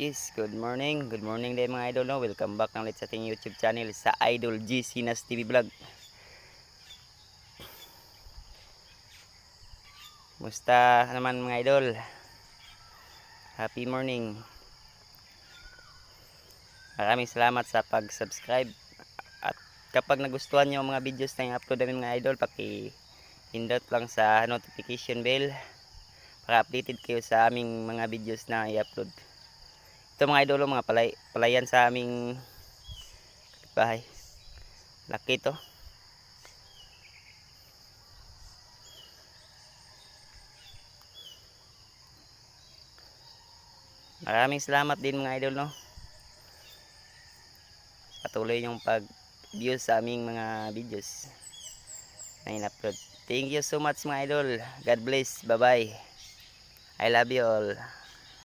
Yes, good morning. Good morning din mga idol, no? Welcome back na ulit sa ating YouTube channel sa Idol G Sinas TV Vlog. Musta naman mga idol? Happy morning. Maraming salamat sa pag-subscribe. At kapag nagustuhan niyo ang mga videos na i-upload namin mga idol, paki-hindot lang sa notification bell para updated kayo sa aming mga videos na i-upload. Ito mga idol, mga palayan sa aming bahay. Laki to. Maraming salamat din mga idol, no? Patuloy yung pag-view sa aming mga videos na in-upload. Thank you so much mga idol. God bless. Bye bye. I love you all.